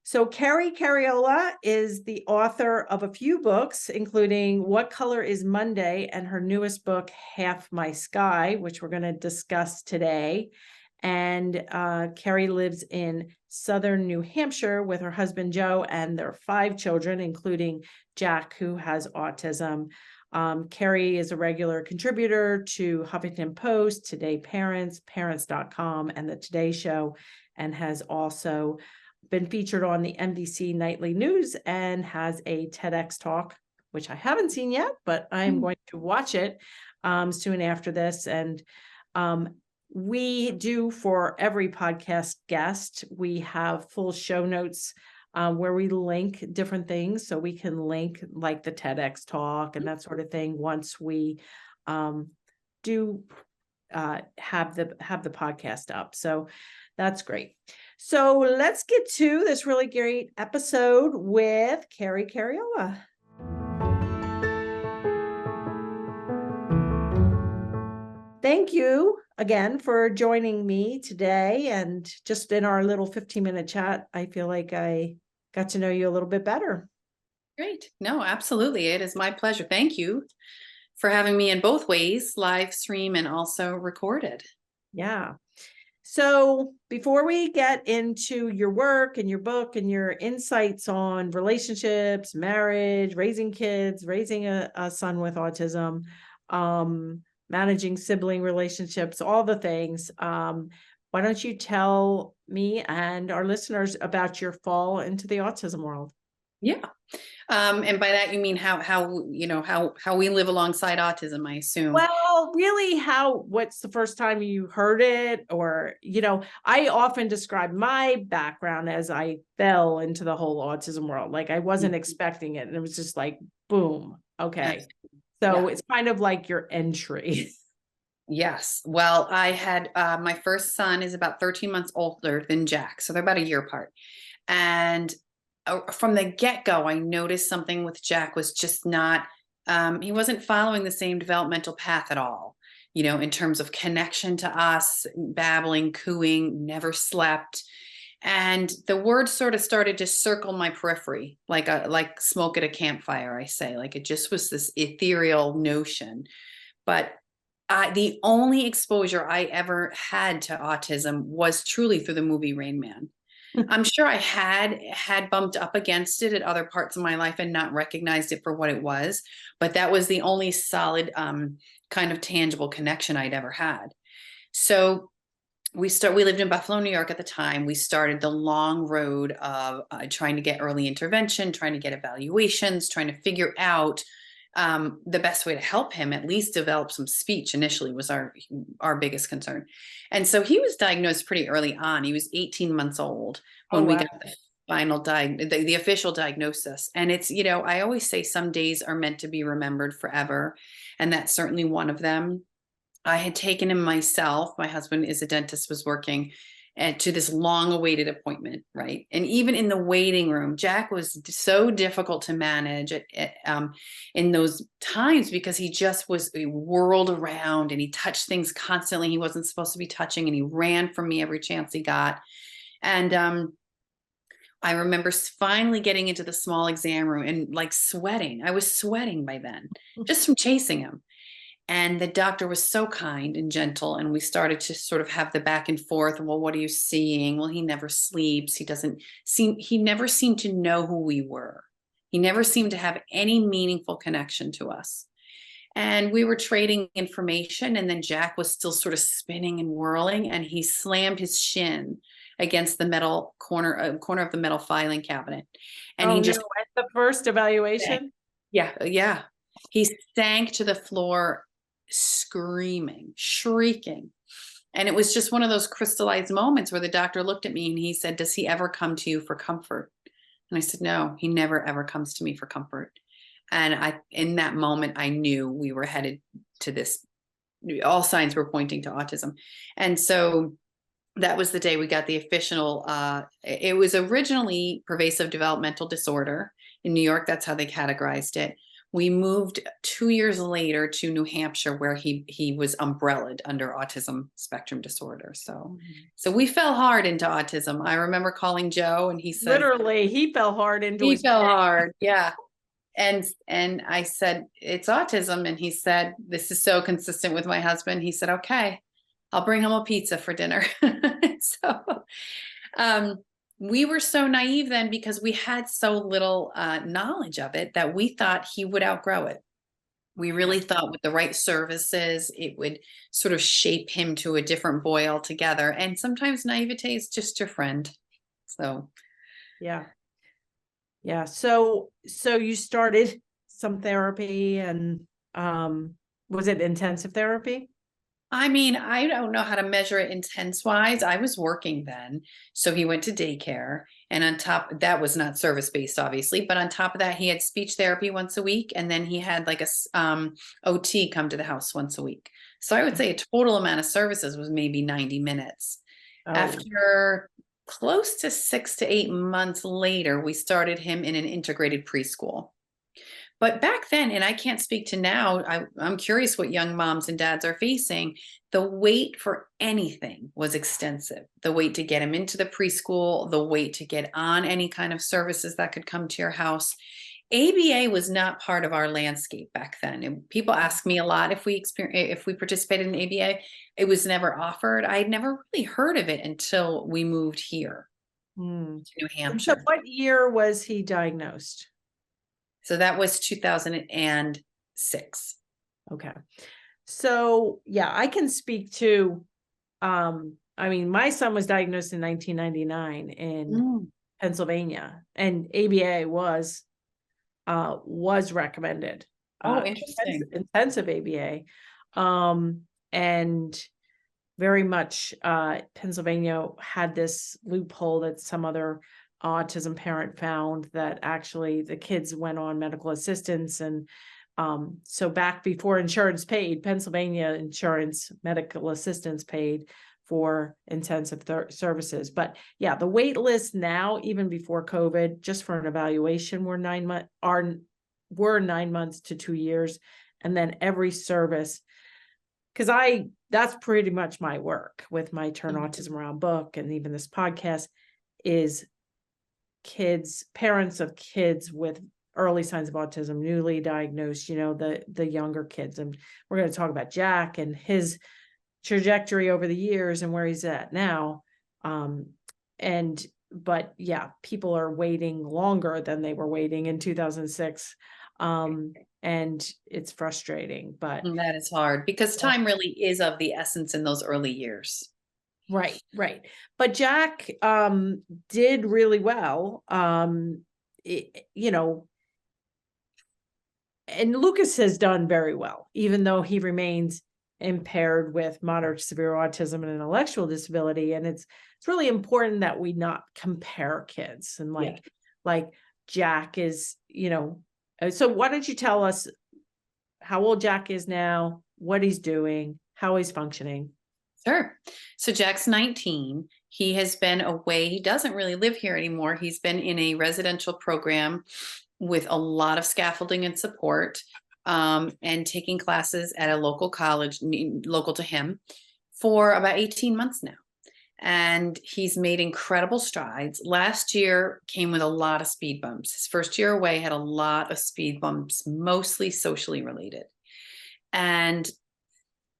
So Carrie Cariello is the author of a few books, including What Color is Monday and her newest book, Half My Sky, which we're going to discuss today. And Carrie lives in southern New Hampshire with her husband, Joe, and their 5 children, including Jack, who has autism. Carrie is a regular contributor to Huffington Post, Today Parents, Parents.com, and the Today Show, and has also been featured on the NBC Nightly News and has a TEDx talk, which I haven't seen yet, but I'm going to watch it soon after this. And we do, for every podcast guest, we have full show notes where we link different things. So we can link like the TEDx talk and that sort of thing once we do have the podcast up. So that's great. So let's get to this really great episode with Carrie Cariello. Thank you again for joining me today. And just in our little 15-minute chat, I feel like I got to know you a little bit better. Great. No, absolutely. It is my pleasure. Thank you for having me in both ways, live stream and also recorded. Yeah. So before we get into your work and your book and your insights on relationships, marriage, raising kids, raising a son with autism, managing sibling relationships, all the things, why don't you tell me and our listeners about your fall into the autism world? Yeah. And by that, you mean how we live alongside autism, I assume. Well, really, what's the first time you heard it? Or, I often describe my background as I fell into the whole autism world. Like I wasn't expecting it. And it was just like, boom. Okay. So it's kind of like your entry. Yes. Well, I had, my first son is about 13 months older than Jack. So they're about a year apart. And from the get-go, I noticed something with Jack was just not, he wasn't following the same developmental path at all, in terms of connection to us, babbling, cooing, never slept. And the words sort of started to circle my periphery, like smoke at a campfire, I say. Like it just was this ethereal notion. But the only exposure I ever had to autism was truly through the movie Rain Man. I'm sure I had bumped up against it at other parts of my life and not recognized it for what it was, but that was the only solid kind of tangible connection I'd ever had. So we lived in Buffalo, New York at the time. We started the long road of trying to get early intervention, trying to get evaluations, trying to figure out the best way to help him at least develop some speech initially was our biggest concern. And so he was diagnosed pretty early on. He was 18 months old when we got the final the official diagnosis. And it's, I always say some days are meant to be remembered forever. And that's certainly one of them. I had taken him myself. My husband is a dentist, was working to this long awaited appointment. Right. And even in the waiting room, Jack was so difficult to manage in those times because he just was whirled around and he touched things constantly he wasn't supposed to be touching. And he ran from me every chance he got. And I remember finally getting into the small exam room and like sweating. I was sweating by then just from chasing him. And the doctor was so kind and gentle. And we started to sort of have the back and forth. Well, what are you seeing? Well, he never sleeps. He never seemed to know who we were. He never seemed to have any meaningful connection to us. And we were trading information. And then Jack was still sort of spinning and whirling. And he slammed his shin against the metal corner of the metal filing cabinet. And he just at the first evaluation. Yeah. He sank to the floor, screaming, shrieking. And it was just one of those crystallized moments where the doctor looked at me and he said, "Does he ever come to you for comfort?" And I said, "No, he never, ever comes to me for comfort." And in that moment, I knew we were headed to this. All signs were pointing to autism. And so that was the day we got the official, it was originally pervasive developmental disorder in New York. That's how they categorized it. We moved 2 years later to New Hampshire, where he was umbrellaed under autism spectrum disorder. So we fell hard into autism. I remember calling Joe, and he said Literally, he fell hard into he his fell pit. hard. Yeah. And I said, it's autism. And he said, this is so consistent with my husband. He said, okay, I'll bring him a pizza for dinner. So um, we were so naive then, because we had so little knowledge of it, that we thought he would outgrow it. We really thought with the right services, it would sort of shape him to a different boy altogether. And sometimes naivete is just your friend. So Yeah. Yeah. So you started some therapy, and was it intensive therapy? I mean, I don't know how to measure it intense wise. I was working then. So he went to daycare. And on top, that was not service based, obviously. But on top of that, he had speech therapy once a week. And then he had like a OT come to the house once a week. So I would say a total amount of services was maybe 90 minutes. Oh, After close to 6 to 8 months later, we started him in an integrated preschool. But back then, and I can't speak to now, I'm curious what young moms and dads are facing. The wait for anything was extensive. The wait to get him into the preschool, the wait to get on any kind of services that could come to your house. ABA was not part of our landscape back then. And people ask me a lot if we participated in ABA. It was never offered. I had never really heard of it until we moved here to New And so Hampshire. what year was he diagnosed? So that was 2006. Okay. So yeah, I can speak to, I mean, my son was diagnosed in 1999 in Pennsylvania, and ABA was recommended. Oh, interesting. Intensive ABA. And very much Pennsylvania had this loophole that some other autism parent found, that actually the kids went on medical assistance. And so back before insurance paid, Pennsylvania insurance medical assistance paid for intensive services. But yeah, the wait list now, even before COVID, just for an evaluation, were 9 months, were 9 months to 2 years. And then every service, because that's pretty much my work with my Turn Autism Around book, and even this podcast, is parents of kids with early signs of autism, newly diagnosed, the younger kids. And we're going to talk about Jack and his trajectory over the years and where he's at now. But yeah, people are waiting longer than they were waiting in 2006. And it's frustrating, but that is hard, because time really is of the essence in those early years. Right. But Jack did really well. And Lucas has done very well, even though he remains impaired with moderate to severe autism and intellectual disability. And it's really important that we not compare kids. And like Jack is, so why don't you tell us how old Jack is now, what he's doing, how he's functioning? Sure. So Jack's 19. He has been away. He doesn't really live here anymore. He's been in a residential program with a lot of scaffolding and support, and taking classes at a local college local to him for about 18 months now. And he's made incredible strides. Last year came with a lot of speed bumps. His first year away had a lot of speed bumps, mostly socially related. And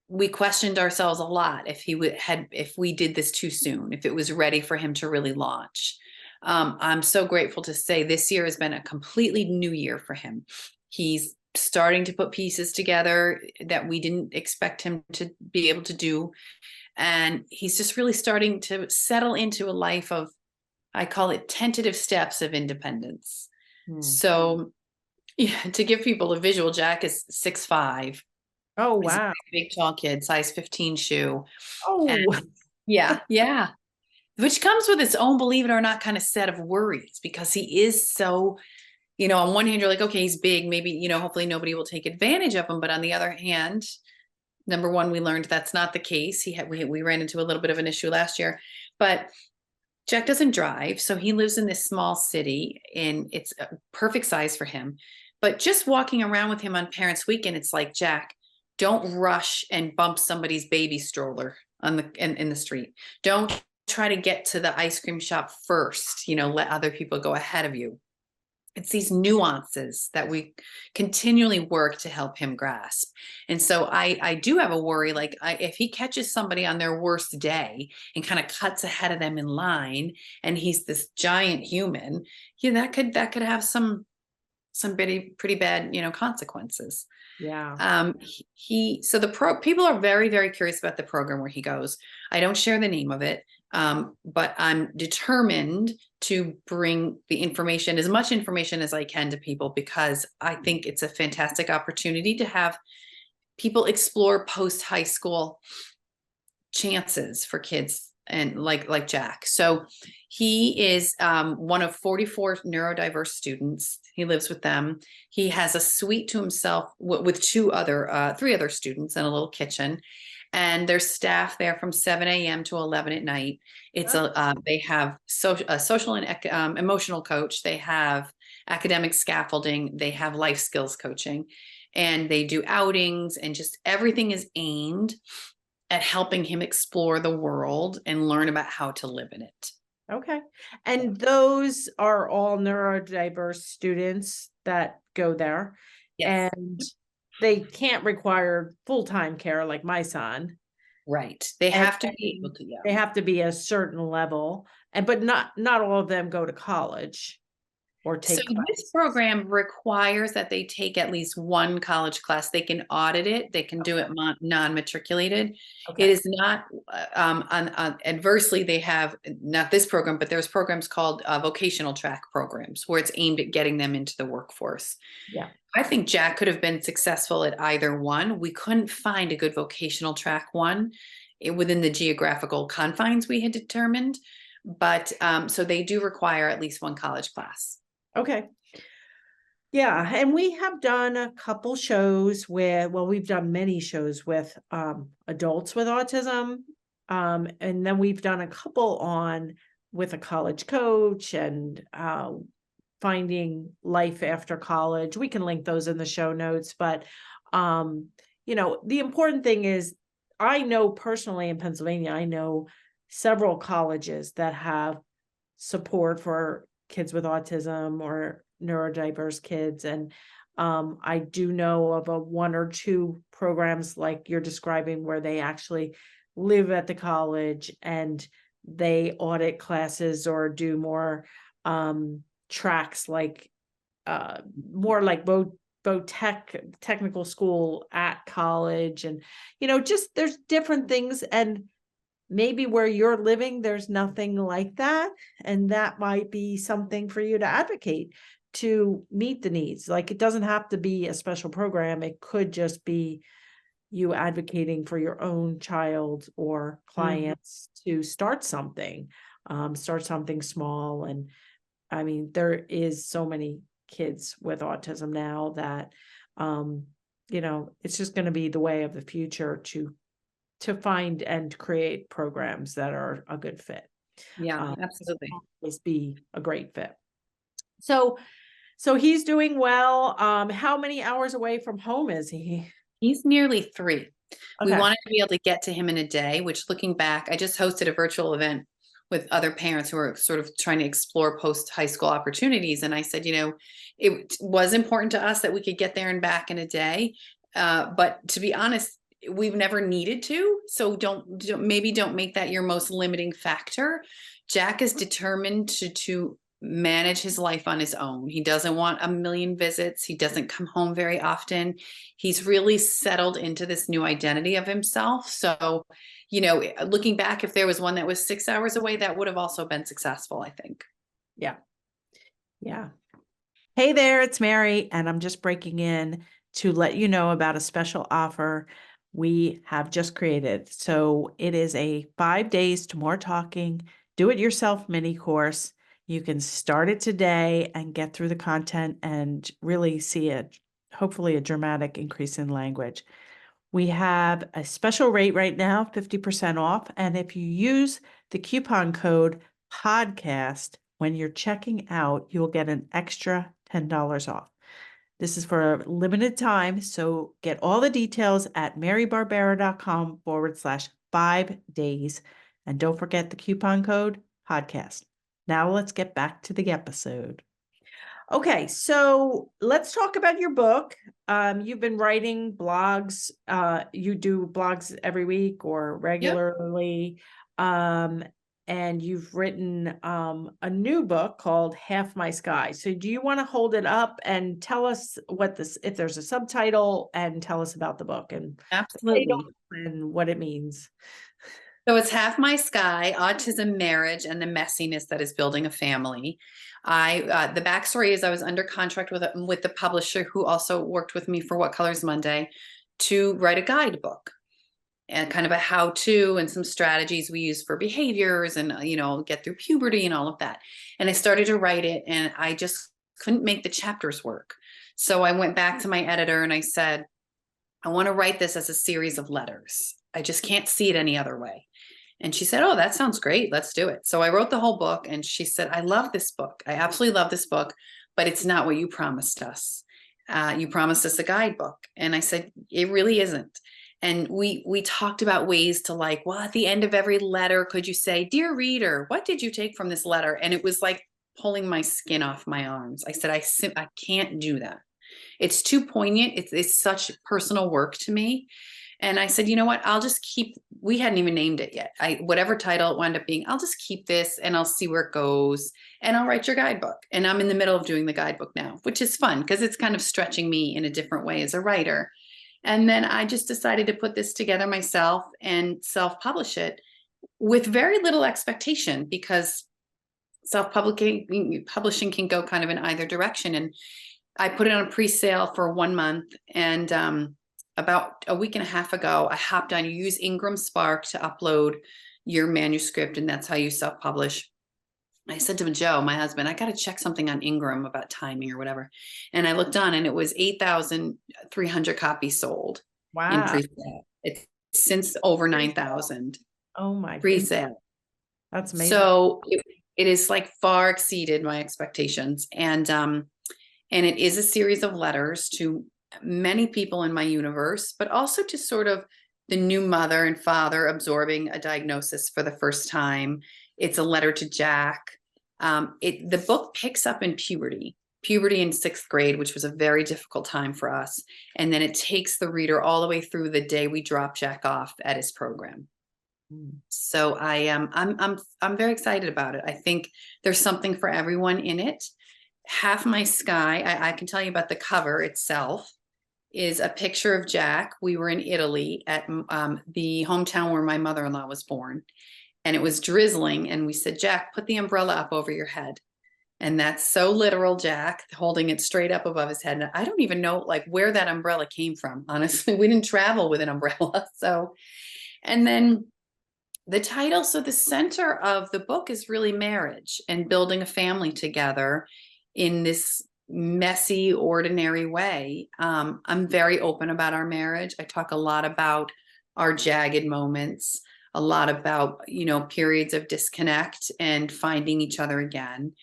we questioned ourselves a lot if we did this too soon, if it was ready for him to really launch. I'm so grateful to say this year has been a completely new year for him. He's starting to put pieces together that we didn't expect him to be able to do. And he's just really starting to settle into a life of, I call it tentative steps of independence. So yeah, to give people a visual, Jack is 6'5". Oh, wow. Big tall kid, size 15 shoe. Oh, and yeah. Which comes with its own, believe it or not, kind of set of worries, because he is so, on one hand, you're like, okay, he's big, maybe, hopefully nobody will take advantage of him. But on the other hand, number one, we learned that's not the case. We ran into a little bit of an issue last year, but Jack doesn't drive. So he lives in this small city, and it's a perfect size for him. But just walking around with him on Parents Weekend, it's like, Jack, don't rush and bump somebody's baby stroller on in the street. Don't try to get to the ice cream shop first, let other people go ahead of you. It's these nuances that we continually work to help him grasp. And so I do have a worry, like if he catches somebody on their worst day and kind of cuts ahead of them in line, and he's this giant human, that could have some pretty bad, consequences. Yeah. So people are very, very curious about the program where he goes. I don't share the name of it, but I'm determined to bring the information, as much information as I can, to people, because I think it's a fantastic opportunity to have people explore post high school chances for kids, and like Jack. So he is one of 44 neurodiverse students. He lives with them. He has a suite to himself with three other students, and a little kitchen. And there's staff there from 7 a.m. to 11 at night. They have a social and emotional coach. They have academic scaffolding. They have life skills coaching, and they do outings, and just everything is aimed at helping him explore the world and learn about how to live in it. Okay. And those are all neurodiverse students that go there. Yes. And they can't require full-time care like my son. Right. They have to be able to, yeah. They have to be a certain level, but not all of them go to college or take So this program requires that they take at least one college class. They can audit it. They can do it non-matriculated. Okay. It is not adversely. They have not this program, but there's programs called vocational track programs, where it's aimed at getting them into the workforce. Yeah. I think Jack could have been successful at either one. We couldn't find a good vocational track one within the geographical confines we had determined. But so they do require at least one college class. Okay. Yeah. And we have done a couple shows we've done many shows with adults with autism. And then we've done a couple with a college coach and finding life after college. We can link those in the show notes. But, the important thing is, I know personally in Pennsylvania, I know several colleges that have support for kids with autism or neurodiverse kids. And I do know of one or two programs like you're describing, where they actually live at the college and they audit classes or do more tracks, like more like technical school at college. And, just there's different things. And maybe where you're living, there's nothing like that. And that might be something for you to advocate to meet the needs. Like, it doesn't have to be a special program. It could just be you advocating for your own child or clients to start something small. And I mean, there is so many kids with autism now that, it's just going to be the way of the future to find and create programs that are a good fit. Yeah, absolutely. Always be a great fit. So he's doing well. How many hours away from home is he? He's nearly 3. Okay. We wanted to be able to get to him in a day, which, looking back, I just hosted a virtual event with other parents who are sort of trying to explore post high school opportunities. And I said, it was important to us that we could get there and back in a day. But to be honest, we've never needed to. So don't make that your most limiting factor. Jack is determined to manage his life on his own. He doesn't want a million visits. He doesn't come home very often. He's really settled into this new identity of himself. So, looking back, if there was one that was 6 hours away, that would have also been successful, I think. Yeah. Yeah. Hey there, it's Mary, and I'm just breaking in to let you know about a special offer we have just created. So it is a 5 days to more talking, do it yourself mini course. You can start it today and get through the content and really see hopefully a dramatic increase in language. We have a special rate right now, 50% off. And if you use the coupon code podcast when you're checking out, you'll get an extra $10 off. This is for a limited time, so get all the details at marybarbera.com/5 days. And don't forget the coupon code podcast. Now let's get back to the episode. Okay, so let's talk about your book. You've been writing blogs. You do blogs every week or Yep. regularly. And you've written a new book called Half My Sky. So do you want to hold it up and tell us what this, if there's a subtitle, and tell us about the book and the title Absolutely. and what it means? So it's Half My Sky, Autism, Marriage, and the Messiness that is Building a Family. The backstory is I was under contract with the publisher who also worked with me for What Colors Monday to write a guidebook and kind of a how-to and some strategies we use for behaviors and, get through puberty and all of that. And I started to write it and I just couldn't make the chapters work. So I went back to my editor and I said, I want to write this as a series of letters. I just can't see it any other way. And she said, oh, that sounds great. Let's do it. So I wrote the whole book and she said, I love this book. I absolutely love this book, but it's not what you promised us. You promised us a guidebook. And I said, it really isn't. And we talked about ways to well, at the end of every letter, could you say, dear reader, what did you take from this letter? And it was like pulling my skin off my arms. I said, I can't do that. It's too poignant. It's such personal work to me. And I said, you know what? I'll just we hadn't even named it yet. Whatever title it wound up being, I'll just keep this and I'll see where it goes and I'll write your guidebook. And I'm in the middle of doing the guidebook now, which is fun because it's kind of stretching me in a different way as a writer. And then I just decided to put this together myself and self-publish it with very little expectation because publishing can go kind of in either direction. And I put it on pre-sale for 1 month and, about a week and a half ago, I hopped on. You use Ingram Spark to upload your manuscript, and that's how you self-publish. I said to Joe, my husband, I got to check something on Ingram about timing or whatever. And I looked on, and it was 8,300 copies sold in Wow. pre-sale. It's since over 9,000 Oh my goodness. pre-sale. That's amazing. So it is far exceeded my expectations, and it is a series of letters to many people in my universe, but also to sort of the new mother and father absorbing a diagnosis for the first time. It's a letter to Jack. The book picks up in puberty in 6th grade, which was a very difficult time for us. And then it takes the reader all the way through the day we drop Jack off at his program. So I'm very excited about it. I think there's something for everyone in it. Half My Sky, I can tell you about the cover itself, is a picture of Jack. We were in Italy at the hometown where my mother-in-law was born, and it was drizzling. And we said, Jack, put the umbrella up over your head. And that's so literal, Jack, holding it straight up above his head. And I don't even know where that umbrella came from. Honestly, we didn't travel with an umbrella. So, and then the title, so the center of the book is really marriage and building a family together in this messy, ordinary way. I'm very open about our marriage. I talk a lot about our jagged moments, a lot about, periods of disconnect and finding each other again.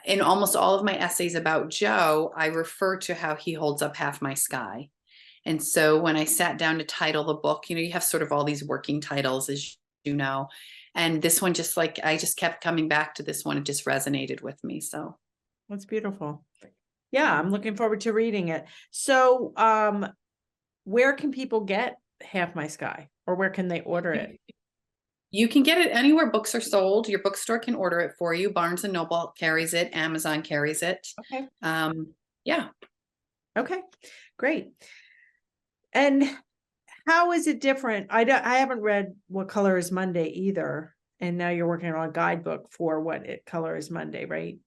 In almost all of my essays about Joe, I refer to how he holds up half my sky. And so when I sat down to title the book, you have sort of all these working titles, as you know, and this one I just kept coming back to this one. It just resonated with me. So that's beautiful. Yeah, I'm looking forward to reading it. So, where can people get Half My Sky, or where can they order it? You can get it anywhere books are sold. Your bookstore can order it for you. Barnes and Noble carries it. Amazon carries it. Okay. Yeah. Okay, great. And how is it different? I haven't read What Color is Monday either. And now you're working on a guidebook for Color is Monday, right?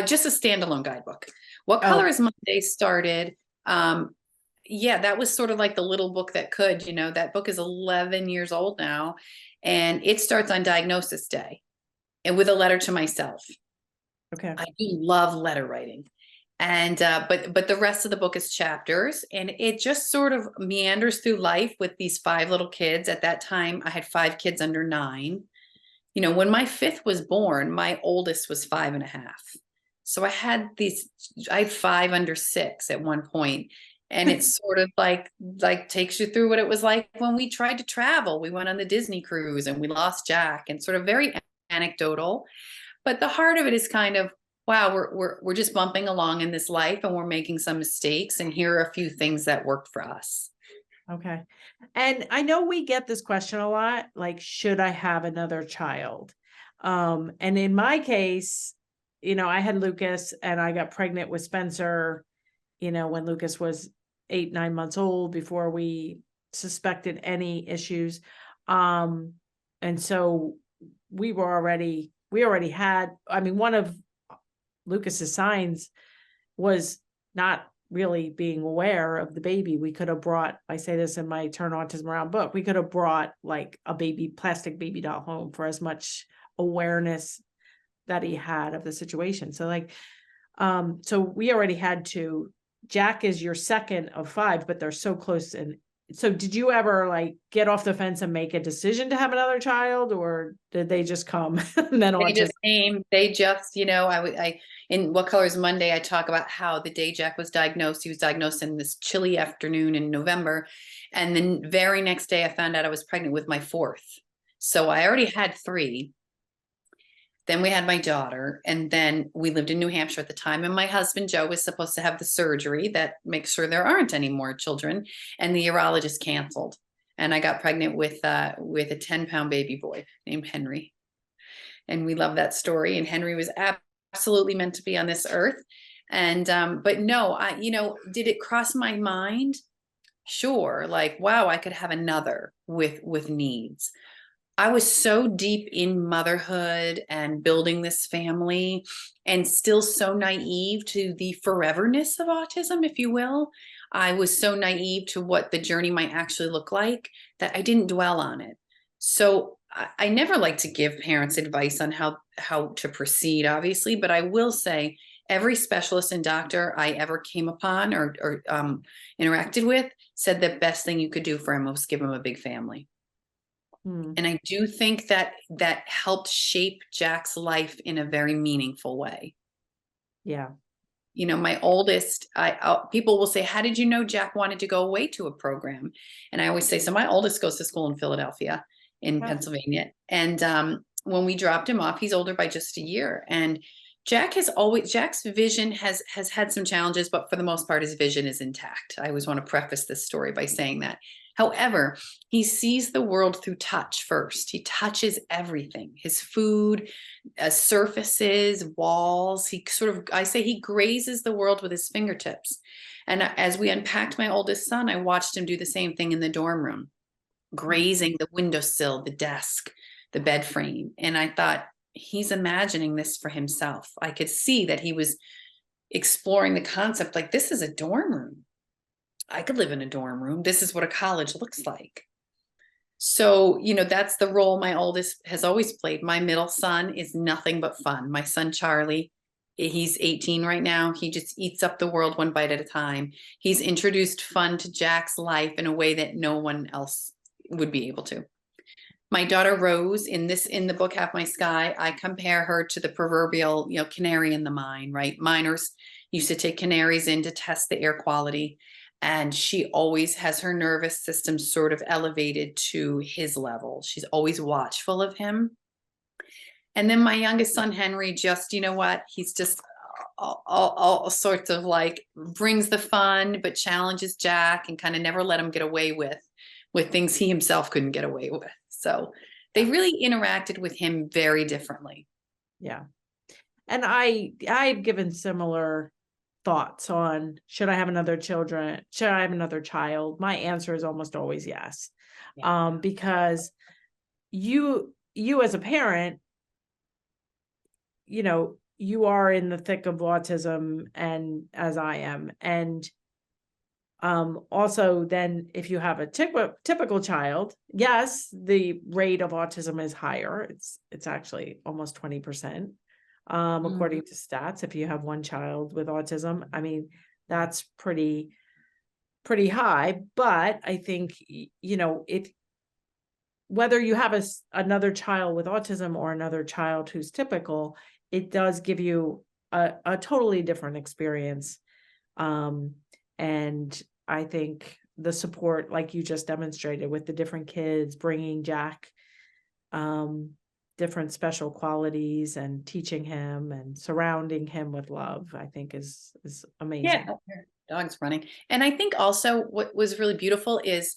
Just a standalone guidebook. What Color is Monday started. That was sort of like the little book that could, that book is 11 years old now, and it starts on diagnosis day and with a letter to myself. Okay. I do love letter writing. And, but the rest of the book is chapters, and it just sort of meanders through life with these 5 little kids. At that time, I had 5 kids under 9. When my 5th was born, my oldest was 5.5. So I had 5 under 6 at one point. And it's sort of like takes you through what it was like when we tried to travel. We went on the Disney cruise and we lost Jack, and sort of very anecdotal. But the heart of it is kind of, wow, we're just bumping along in this life and we're making some mistakes. And here are a few things that worked for us. Okay. And I know we get this question a lot, like, should I have another child? And in my case, I had Lucas and I got pregnant with Spencer, when Lucas was 8, 9 months old, before we suspected any issues. And so we already had, one of Lucas's signs was not really being aware of the baby. We could have brought, I say this in my Turn Autism Around book, we could have brought like a plastic baby doll home for as much awareness that he had of the situation. So so we already had to. Jack is your second of 5, but they're so close. And so did you ever like get off the fence and make a decision to have another child, or did they just come and then They autism? just came, they just, in What Color is Monday, I talk about how the day Jack was diagnosed, he was diagnosed in this chilly afternoon in November. And then very next day, I found out I was pregnant with my 4th. So I already had 3. Then we had my daughter, and then we lived in New Hampshire at the time. And my husband, Joe, was supposed to have the surgery that makes sure there aren't any more children. And the urologist canceled. And I got pregnant with a 10-pound baby boy named Henry. And we love that story. And Henry was absolutely meant to be on this earth. And, but no, did it cross my mind? Sure. Like, wow, I could have another with needs. I was so deep in motherhood and building this family, and still so naive to the foreverness of autism, if you will. I was so naive to what the journey might actually look like that I didn't dwell on it. So I never like to give parents advice on how to proceed, obviously, but I will say every specialist and doctor I ever came upon or interacted with said the best thing you could do for him was give him a big family. And I do think that helped shape Jack's life in a very meaningful way. Yeah. My oldest, people will say, how did you know Jack wanted to go away to a program? And I always say, so my oldest goes to school in Philadelphia, in Pennsylvania. And when we dropped him off, he's older by just a year. And Jack's vision has had some challenges, but for the most part, his vision is intact. I always want to preface this story by saying that. However, he sees the world through touch first. He touches everything, his food, surfaces, walls. I say he grazes the world with his fingertips. And as we unpacked my oldest son, I watched him do the same thing in the dorm room, grazing the windowsill, the desk, the bed frame. And I thought, he's imagining this for himself. I could see that he was exploring the concept, like, this is a dorm room. I could live in a dorm room. This is what a college looks like. So, that's the role my oldest has always played. My middle son is nothing but fun. My son, Charlie, he's 18 right now. He just eats up the world one bite at a time. He's introduced fun to Jack's life in a way that no one else would be able to. My daughter Rose, in the book Half My Sky, I compare her to the proverbial, canary in the mine, right? Miners used to take canaries in to test the air quality. And she always has her nervous system sort of elevated to his level. She's always watchful of him. And then my youngest son, Henry, just, he's just all sorts of like brings the fun, but challenges Jack and kind of never let him get away with things he himself couldn't get away with. So they really interacted with him very differently. Yeah. And I've given similar thoughts on, should I have another child? My answer is almost always yes. Yeah. Because you as a parent, you are in the thick of autism, and as I am. And also then if you have a typical child, yes, the rate of autism is higher. It's actually almost 20%. According to stats, if you have one child with autism, that's pretty high. But I think, whether you have another child with autism or another child who's typical, it does give you a totally different experience. And I think the support, like you just demonstrated with the different kids, bringing Jack different special qualities and teaching him and surrounding him with love, I think is Yeah, amazing. oh, here, dog's running. And I think also what was really beautiful is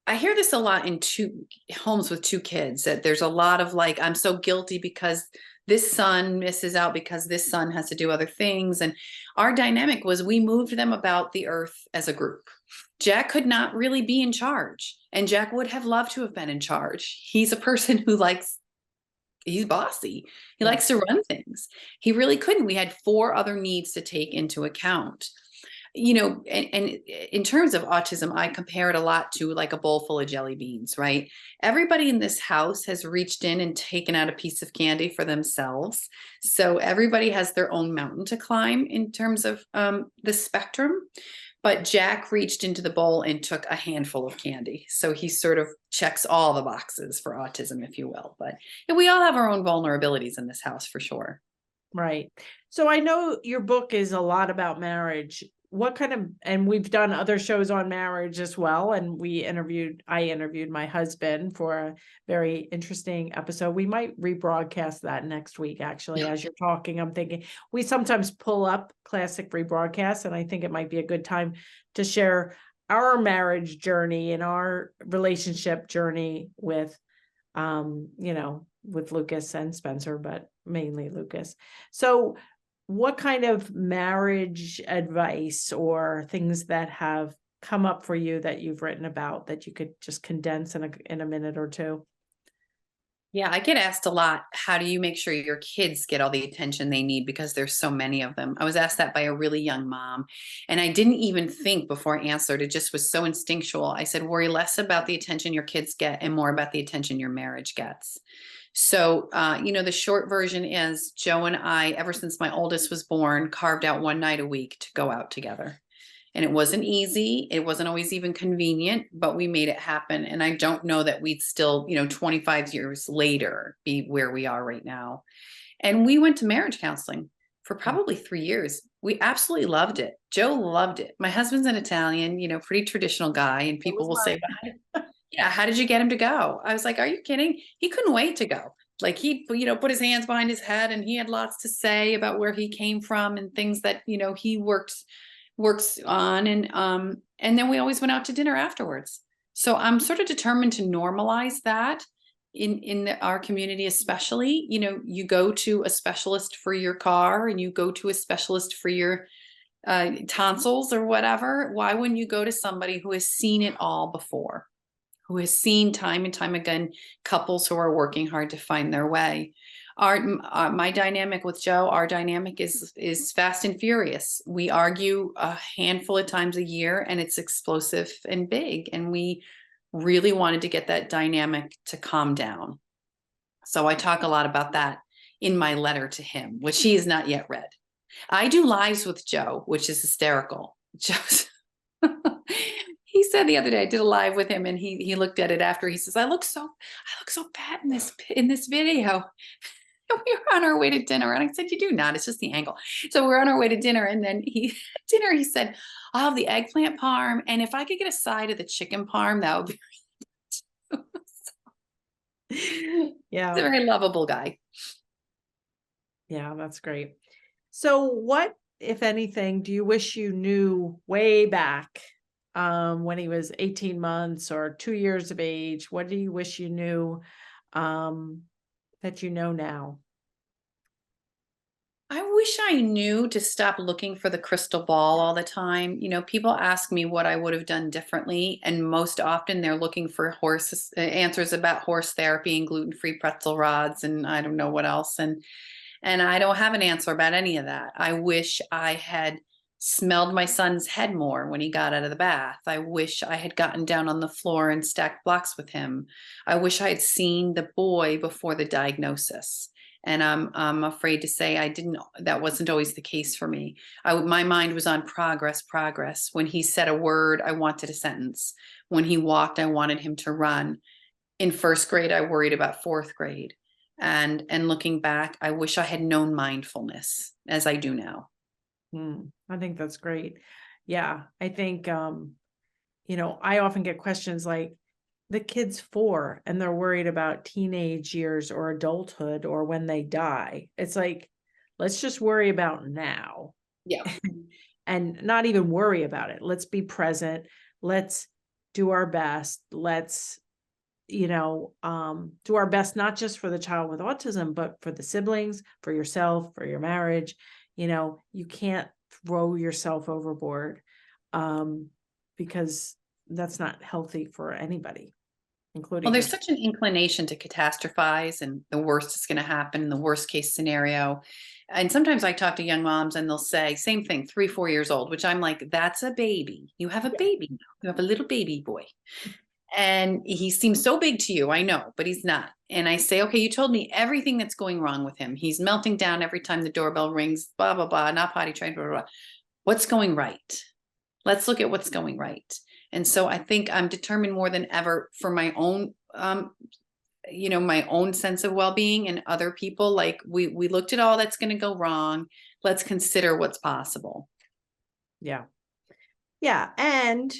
I hear this a lot in two homes with two kids, that there's a lot of like, I'm so guilty because this son misses out because this son has to do other things. And our dynamic was we moved them about the earth as a group. Jack could not really be in charge, and Jack would have loved to have been in charge. He's a person who likes, he's bossy. He Yeah. likes to run things. He really couldn't. We had four other needs to take into account. And in terms of autism, I compare it a lot to like a bowl full of jelly beans, right? Everybody in this house has reached in and taken out a piece of candy for themselves. So everybody has their own mountain to climb in terms of the spectrum. But Jack reached into the bowl and took a handful of candy. So he sort of checks all the boxes for autism, if you will. But yeah, we all have our own vulnerabilities in this house for sure. Right. So I know your book is a lot about marriage. What kind of, and we've done other shows on marriage as well. And I interviewed my husband for a very interesting episode. We might rebroadcast that next week, actually. As you're talking, I'm thinking we sometimes pull up classic rebroadcasts, and I think it might be a good time to share our marriage journey and our relationship journey with with Lucas and Spencer, but mainly Lucas. So, what kind of marriage advice or things that have come up for you that you've written about that you could just condense in a minute or two? Yeah, I get asked a lot, how do you make sure your kids get all the attention they need because there's so many of them? I was asked that by a really young mom, and I didn't even think before I answered. It just was so instinctual. I said, worry less about the attention your kids get and more about the attention your marriage gets. So, the short version is Joe and I, ever since my oldest was born, carved out one night a week to go out together. And it wasn't easy. It wasn't always even convenient, but we made it happen. And I don't know that we'd still, 25 years later, be where we are right now. And we went to marriage counseling for probably 3 years. We absolutely loved it. Joe loved it. My husband's an Italian, pretty traditional guy. And It people was will say, mine. yeah, how did you get him to go? I was like, are you kidding? He couldn't wait to go. Like he, put his hands behind his head, and he had lots to say about where he came from and things that, he works on. And then we always went out to dinner afterwards. So I'm sort of determined to normalize that in our community, especially. You go to a specialist for your car, and you go to a specialist for your tonsils or whatever. Why wouldn't you go to somebody who has seen it all before, who has seen time and time again couples who are working hard to find their way? My dynamic with Joe, our dynamic is fast and furious. We argue a handful of times a year, and it's explosive and big. And we really wanted to get that dynamic to calm down. So I talk a lot about that in my letter to him, which he has not yet read. I do lives with Joe, which is hysterical. Joe's he said the other day I did a live with him, and he looked at it after. He says, I look so fat in this video. And we were on our way to dinner, and I said, you do not, it's just the angle. So we're on our way to dinner, and then he said, I'll have the eggplant parm, and if I could get a side of the chicken parm, that would be He's Yeah, a very lovable guy. yeah, that's great. So, what, if anything, do you wish you knew way back when he was 18 months or 2 years of age? What do you wish you knew that you know now? I wish I knew to stop looking for the crystal ball all the time. People ask me what I would have done differently, and most often they're looking for answers about horse therapy and gluten-free pretzel rods, and I don't know what else. And I don't have an answer about any of that. I wish I had smelled my son's head more when he got out of the bath. I wish I had gotten down on the floor and stacked blocks with him. I wish I had seen the boy before the diagnosis. And I'm afraid to say I didn't. That wasn't always the case for me. My mind was on progress. When he said a word, I wanted a sentence. When he walked, I wanted him to run. In first grade, I worried about fourth grade. And looking back, I wish I had known mindfulness as I do now. I think that's great. Yeah. I think, I often get questions like, the kid's 4 and they're worried about teenage years or adulthood or when they die. It's like, let's just worry about now Yeah. and not even worry about it. Let's be present. Let's do our best. Let's, do our best, not just for the child with autism, but for the siblings, for yourself, for your marriage. You can't throw yourself overboard, because that's not healthy for anybody, Well, including there's your. such an inclination to catastrophize and the worst is going to happen, the worst case scenario. And sometimes I talk to young moms and they'll say, same thing, 3, 4 years old, which I'm like, that's a baby. You have a Yeah. baby now. You have a little baby boy. And he seems so big to you, I know, but he's not. And I say, okay, you told me everything that's going wrong with him. He's melting down every time the doorbell rings, blah, blah, blah, not potty trained, blah, blah, blah. What's going right? Let's look at what's going right. And so I think I'm determined more than ever for my own, my own sense of well-being and other people. Like we looked at all that's going to go wrong. Let's consider what's possible. Yeah. Yeah. And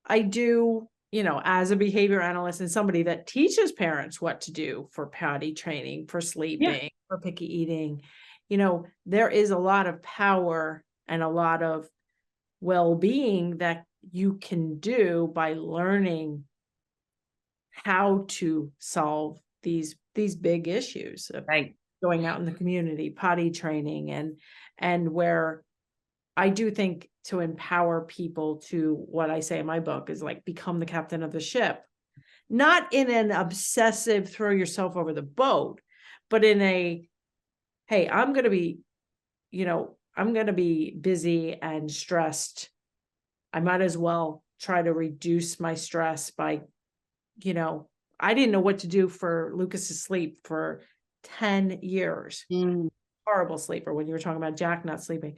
I do, as a behavior analyst and somebody that teaches parents what to do for potty training, for Yeah. sleeping, for picky eating, there is a lot of power and a lot of well-being that you can do by learning how to solve these big issues of Right. going out in the community, potty training, and where I do think to empower people to, what I say in my book is like, become the captain of the ship, not in an obsessive throw yourself over the boat, but in a, hey, I'm going to be busy and stressed. I might as well try to reduce my stress by, I didn't know what to do for Lucas's sleep for 10 years. Mm. Horrible sleeper when you were talking about Jack not sleeping.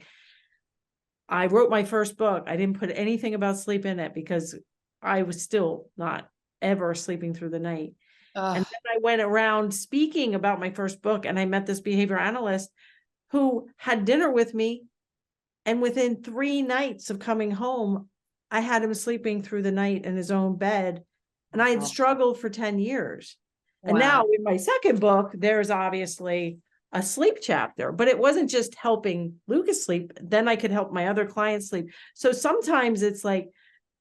I wrote my first book. I didn't put anything about sleep in it because I was still not ever sleeping through the night. And then I went around speaking about my first book and I met this behavior analyst who had dinner with me. And within 3 nights of coming home, I had him sleeping through the night in his own bed. And I had struggled for 10 years. And now Wow. in my second book, there's obviously a sleep chapter, but it wasn't just helping Lucas sleep. Then I could help my other clients sleep. So sometimes it's like,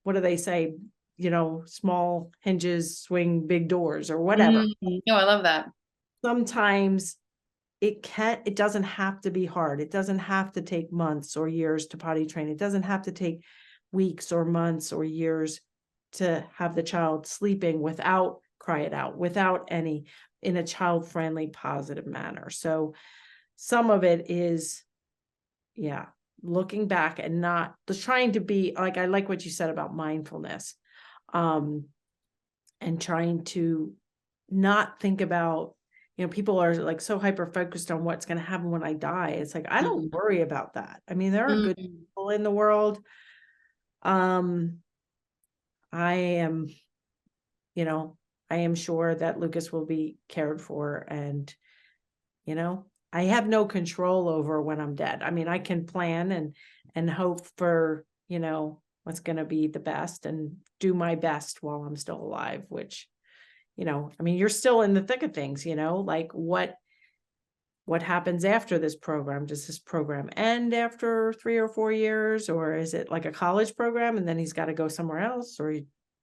what do they say? Small hinges swing big doors or whatever. No, I love that. Sometimes it doesn't have to be hard. It doesn't have to take months or years to potty train. It doesn't have to take weeks or months or years to have the child sleeping without cry it out, without any, in a child-friendly, positive manner. So some of it is, looking back and not trying to be like, I like what you said about mindfulness, and trying to not think about, people are like so hyper focused on what's going to happen when I die. It's like, I don't worry about that. I mean, there are good people in the world. I am, I am sure that Lucas will be cared for, and, I have no control over when I'm dead. I mean, I can plan and hope for, what's going to be the best and do my best while I'm still alive, which, I mean, you're still in the thick of things, like what happens after this program? Does this program end after 3 or 4 years, or is it like a college program and then he's got to go somewhere else? Or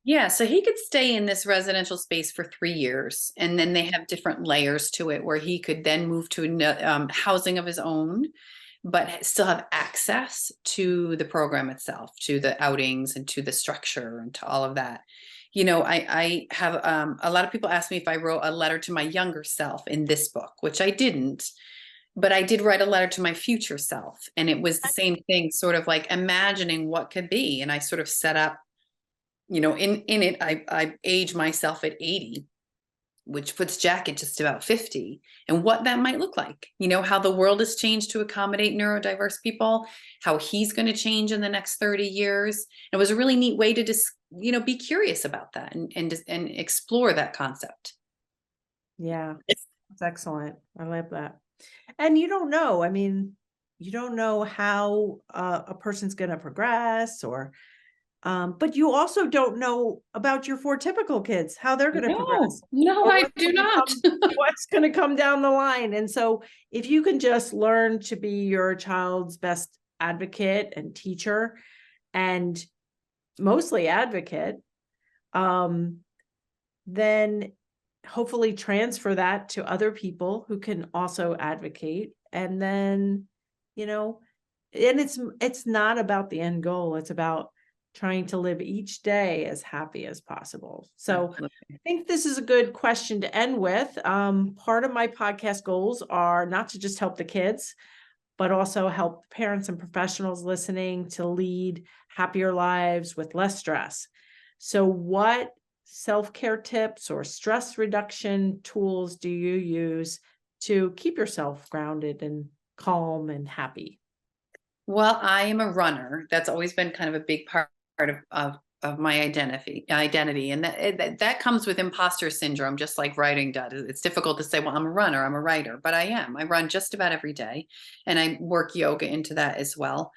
Yeah, so he could stay in this residential space for 3 years, and then they have different layers to it where he could then move to housing of his own, but still have access to the program itself, to the outings and to the structure and to all of that. I have a lot of people ask me if I wrote a letter to my younger self in this book, which I didn't, but I did write a letter to my future self. And it was the same thing, sort of like imagining what could be. And I sort of set up, in it, I age myself at 80, which puts Jack at just about 50, and what that might look like, how the world has changed to accommodate neurodiverse people, how he's going to change in the next 30 years. It was a really neat way to just, be curious about that and explore that concept. yeah, That's excellent. I love that. And you don't know, I mean, you don't know how a person's going to progress or but you also don't know about your four typical kids, how they're going to No, progress no, or I do not. what's going to come down the line. And so if you can just learn to be your child's best advocate and teacher and mostly advocate, then hopefully transfer that to other people who can also advocate. And then, you know, and it's not about the end goal. It's about trying to live each day as happy as possible. So Absolutely. I think this is a good question to end with. Part of my podcast goals are not to just help the kids, but also help parents and professionals listening to lead happier lives with less stress. So what self-care tips or stress reduction tools do you use to keep yourself grounded and calm and happy? Well, I am a runner. That's always been kind of a big part of my identity. And that comes with imposter syndrome, just like writing does. It's difficult to say, well, I'm a runner, I'm a writer, but I am. I run just about every day, and I work yoga into that as well.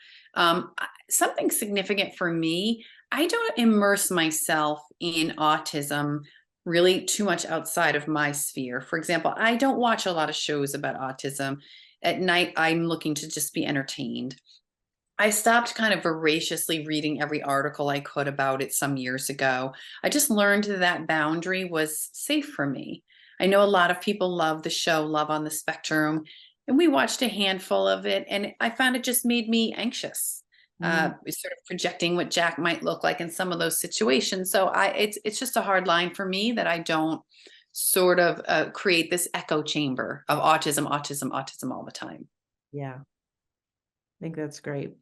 Something significant for me, I don't immerse myself in autism really too much outside of my sphere. For example, I don't watch a lot of shows about autism. At night, I'm looking to just be entertained. I stopped kind of voraciously reading every article I could about it some years ago. I just learned that that boundary was safe for me. I know a lot of people love the show Love on the Spectrum, and we watched a handful of it, and I found it just made me anxious. Mm, Sort of projecting what Jack might look like in some of those situations. So it's just a hard line for me that I don't sort of create this echo chamber of autism, autism, autism all the time. yeah, I think that's great.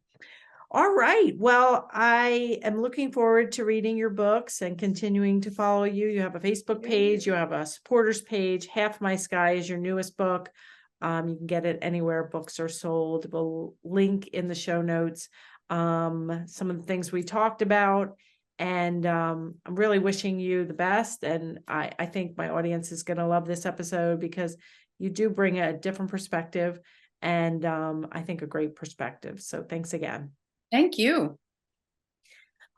All right. Well, I am looking forward to reading your books and continuing to follow you. You have a Facebook page, you have a supporters page. Half My Sky is your newest book. You can get it anywhere books are sold. We'll link in the show notes some of the things we talked about. And I'm really wishing you the best. And I think my audience is going to love this episode because you do bring a different perspective and I think a great perspective. So thanks again. Thank you.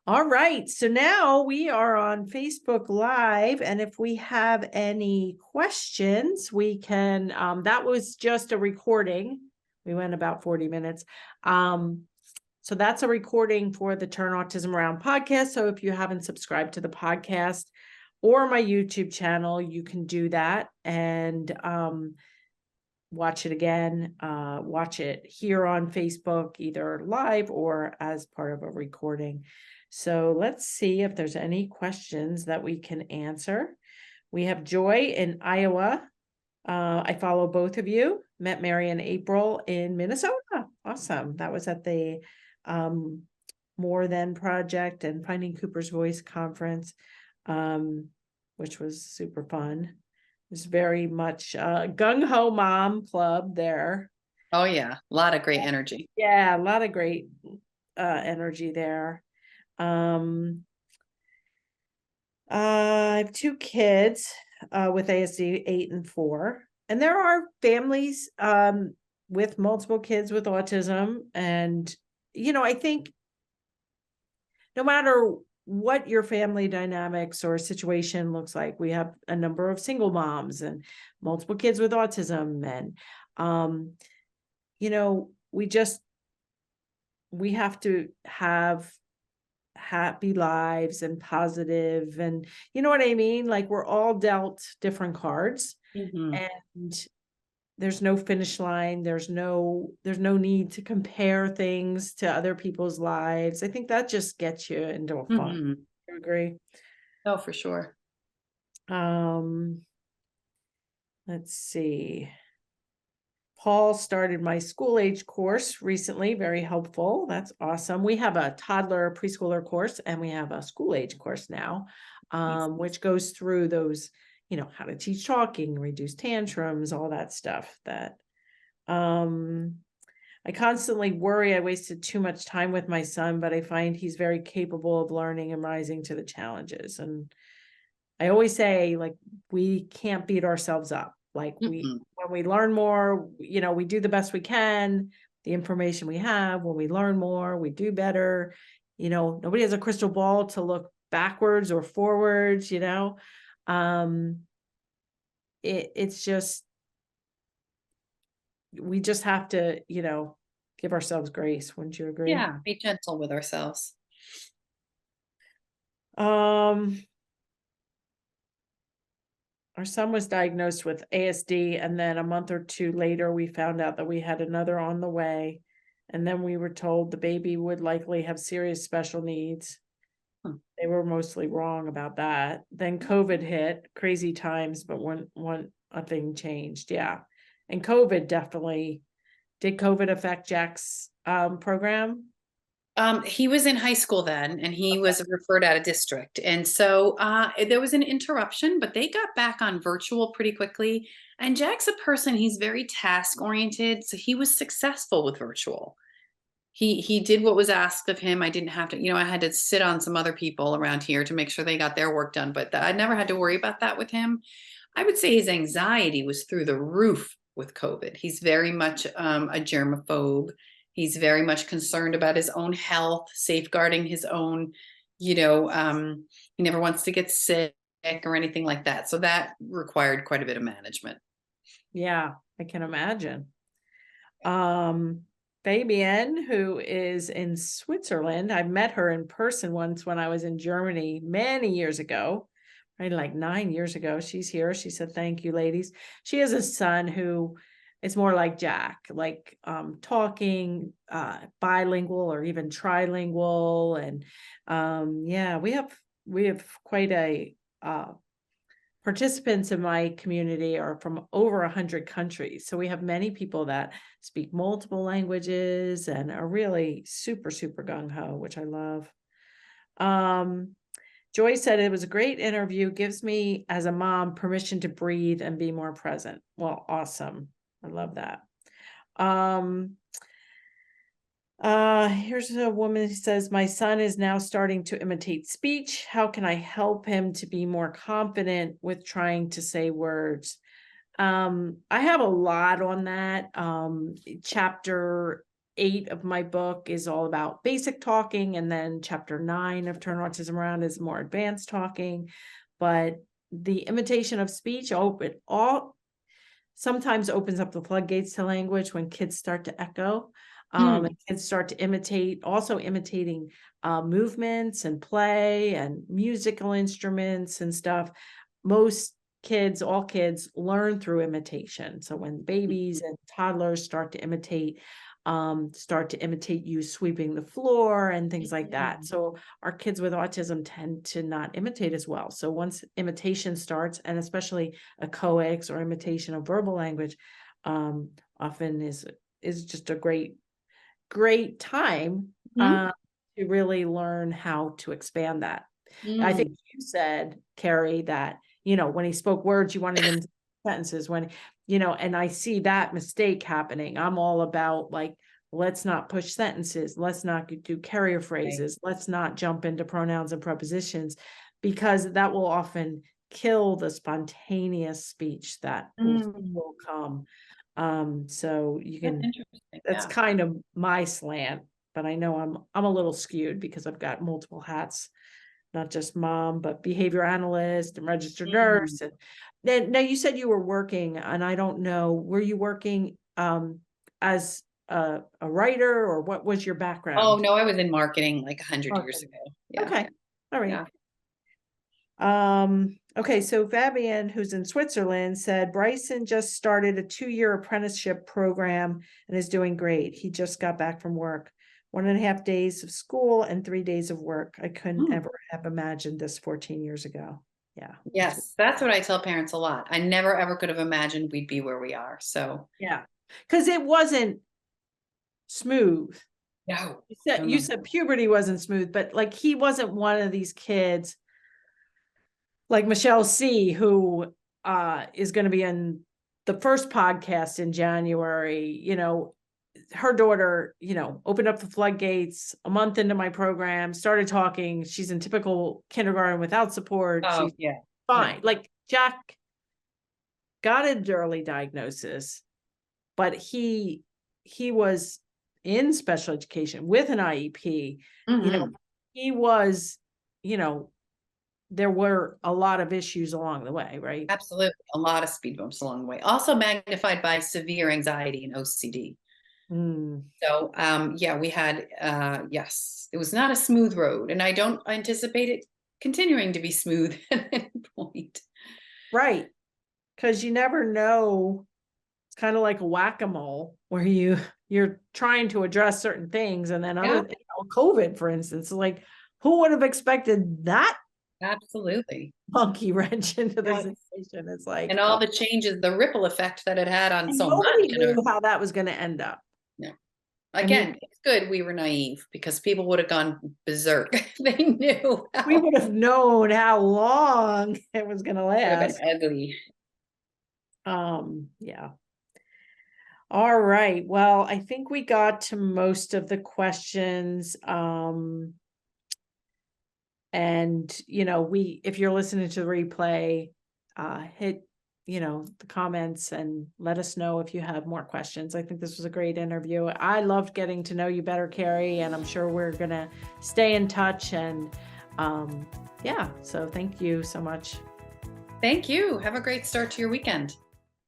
All right. So now we are on Facebook Live. And if we have any questions, we can, that was just a recording. We went about 40 minutes. So that's a recording for the Turn Autism Around podcast. So if you haven't subscribed to the podcast or my YouTube channel, you can do that and watch it again, watch it here on Facebook, either live or as part of a recording. So let's see if there's any questions that we can answer. We have Joy in Iowa. I follow both of you. Met Mary and April in Minnesota. Awesome. That was at the More Than Project and Finding Cooper's Voice conference, which was super fun. It's very much gung-ho mom club there. Oh yeah, a lot of great energy. Yeah, a lot of great energy there. I have two kids with ASD 8 and 4. And there are families with multiple kids with autism. And, I think no matter what your family dynamics or situation looks like, we have a number of single moms and multiple kids with autism. And, we have to have happy lives and positive and you know what I mean? Like we're all dealt different cards Mhm. and there's no finish line. There's no need to compare things to other people's lives. I think that just gets you into a funk. Mhm. You agree? Oh, for sure. Um, let's see. Paul started my school age course recently, very helpful. That's awesome. We have a toddler preschooler course and we have a school age course now, Nice. which goes through those, how to teach talking, reduce tantrums, all that stuff that I constantly worry I wasted too much time with my son, but I find he's very capable of learning and rising to the challenges. And I always say, like, we can't beat ourselves up. Like Mm-mm. when we learn more, we do the best we can, the information we have. When we learn more, we do better. Nobody has a crystal ball to look backwards or forwards, um, it's just, we just have to, give ourselves grace. Wouldn't you agree? Yeah, be gentle with ourselves. Um, our son was diagnosed with ASD, and then a month or two later, we found out that we had another on the way. And then we were told the baby would likely have serious special needs. Hmm. They were mostly wrong about that. Then COVID hit, crazy times, but one a thing changed. Yeah. And COVID definitely, did COVID affect Jack's program? He was in high school then, and he was referred out of district. And so there was an interruption, but they got back on virtual pretty quickly. And Jack's a person, he's very task oriented. So he was successful with virtual. He did what was asked of him. I didn't have to, I had to sit on some other people around here to make sure they got their work done, but I never had to worry about that with him. I would say his anxiety was through the roof with COVID. He's very much a germaphobe. He's very much concerned about his own health, safeguarding his own, he never wants to get sick or anything like that. So that required quite a bit of management. Yeah, I can imagine. Fabienne, who is in Switzerland, I met her in person once when I was in Germany many years ago, right? Like 9 years ago. She's here. She said, "Thank you, ladies." She has a son who is more like Jack, like talking bilingual or even trilingual. And yeah, we have quite a participants in my community are from over 100 countries. So we have many people that speak multiple languages and are really super, super gung-ho, which I love. Joy said it was a great interview, gives me as a mom permission to breathe and be more present. Well, awesome. I love that. Here's a woman who says, my son is now starting to imitate speech. How can I help him to be more confident with trying to say words? I have a lot on that. Chapter 8 of my book is all about basic talking, and then chapter 9 of Turn Autism Around is more advanced talking. But the imitation of speech sometimes opens up the floodgates to language when kids start to echo. And kids start to imitating movements and play and musical instruments and stuff. All kids learn through imitation. So when babies and toddlers start to imitate you sweeping the floor and things like that. So our kids with autism tend to not imitate as well. So once imitation starts, and especially echoics or imitation of verbal language, often is just a great time to really learn how to expand that. I think you said, Carrie, that when he spoke words, you wanted him to sentences and I see that mistake happening. I'm all about like, let's not push sentences. Let's not do carrier phrases. Right. Let's not jump into pronouns and prepositions, because that will often kill the spontaneous speech that will come. So you can, that's kind of my slant, but I know I'm a little skewed because I've got multiple hats, not just mom, but behavior analyst and registered nurse. And then now you said you were working, and I don't know, were you working as a writer, or what was your background? Oh, no, I was in marketing like 100 years ago. Yeah. Okay. All right. Okay. So Fabienne, who's in Switzerland, said Bryson just started a 2-year apprenticeship program and is doing great. He just got back from work. 1.5 days of school and 3 days of work. I couldn't ever have imagined this 14 years ago. Yeah. Yes, that's what I tell parents a lot. I never ever could have imagined we'd be where we are. So yeah, because it wasn't smooth. No. You said puberty wasn't smooth, but like he wasn't one of these kids like Michelle C, who is going to be in the first podcast in January. Her daughter, opened up the floodgates a month into my program, started talking. She's in typical kindergarten without support. She's fine. Yeah. Like Jack got an early diagnosis, but he was in special education with an IEP. You know, Mhm. he was, you know, there were a lot of issues along the way, right? Absolutely. A lot of speed bumps along the way. Also magnified by severe anxiety and OCD. Mm, So, yeah, we had, yes, it was not a smooth road, and I don't anticipate it continuing to be smooth at any point. right. Because you never know. It's kind of like a whack-a-mole where you're trying to address certain things, and then Yeah, COVID, for instance, like who would have expected that absolutely. monkey wrench into the Yes. situation? It's like, And all the changes, the ripple effect that it had on and so much nobody in our, knew how that was going to end up. yeah. I mean, Again, it's good we were naive because people would have gone berserk if they knew we how would have known how long it was going to it would have last. been ugly. Yeah. All right. Well, I think we got to most of the questions. And if you're listening to the replay, hit, the comments and let us know if you have more questions. I think this was a great interview. I loved getting to know you better, Carrie, and I'm sure we're gonna stay in touch. And yeah, so thank you so much. Thank you. Have a great start to your weekend.